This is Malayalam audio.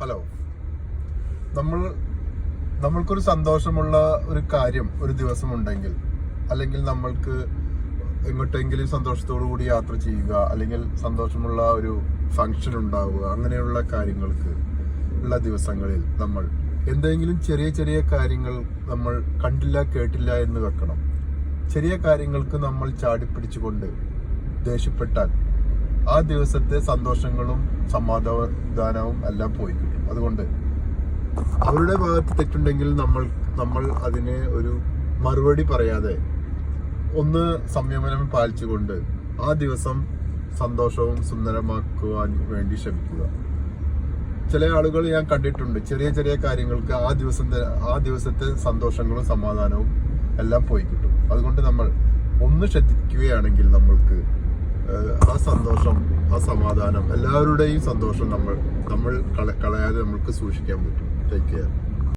ഹലോ, നമ്മൾക്കൊരു സന്തോഷമുള്ള ഒരു കാര്യം ഒരു ദിവസം ഉണ്ടെങ്കിൽ, അല്ലെങ്കിൽ നമ്മൾക്ക് എങ്ങോട്ടെങ്കിലും സന്തോഷത്തോടു കൂടി യാത്ര ചെയ്യുക, അല്ലെങ്കിൽ സന്തോഷമുള്ള ഒരു ഫംഗ്ഷൻ ഉണ്ടാവുക, അങ്ങനെയുള്ള കാര്യങ്ങൾക്ക് ഉള്ള ദിവസങ്ങളിൽ നമ്മൾ എന്തെങ്കിലും ചെറിയ ചെറിയ കാര്യങ്ങൾ നമ്മൾ കണ്ടില്ല കേട്ടില്ല എന്ന് വെക്കണം. ചെറിയ കാര്യങ്ങൾക്ക് നമ്മൾ ചാടിപ്പിടിച്ചുകൊണ്ട് ദേഷ്യപ്പെട്ടാൽ ആ ദിവസത്തെ സന്തോഷങ്ങളും സമാധാനവും എല്ലാം പോയി കിട്ടും. അതുകൊണ്ട് അവരുടെ ഭാഗത്ത് തെറ്റുണ്ടെങ്കിൽ നമ്മൾ അതിനെ ഒരു മറുപടി പറയാതെ ഒന്ന് സംയമനം പാലിച്ചുകൊണ്ട് ആ ദിവസം സന്തോഷവും സുന്ദരമാക്കുവാൻ വേണ്ടി ശ്രമിക്കുക. ചില ആളുകൾ ഞാൻ കണ്ടിട്ടുണ്ട്, ചെറിയ ചെറിയ കാര്യങ്ങൾക്ക് ആ ദിവസത്തെ സന്തോഷങ്ങളും സമാധാനവും എല്ലാം പോയി കിട്ടും. അതുകൊണ്ട് നമ്മൾ ഒന്ന് ശ്രദ്ധിക്കുകയാണെങ്കിൽ നമ്മൾക്ക് ആ സന്തോഷം, ആ സമാധാനം, എല്ലാവരുടെയും സന്തോഷം നമ്മൾ കളയാതെ നമ്മൾക്ക് സൂക്ഷിക്കാൻ പറ്റും. Take care.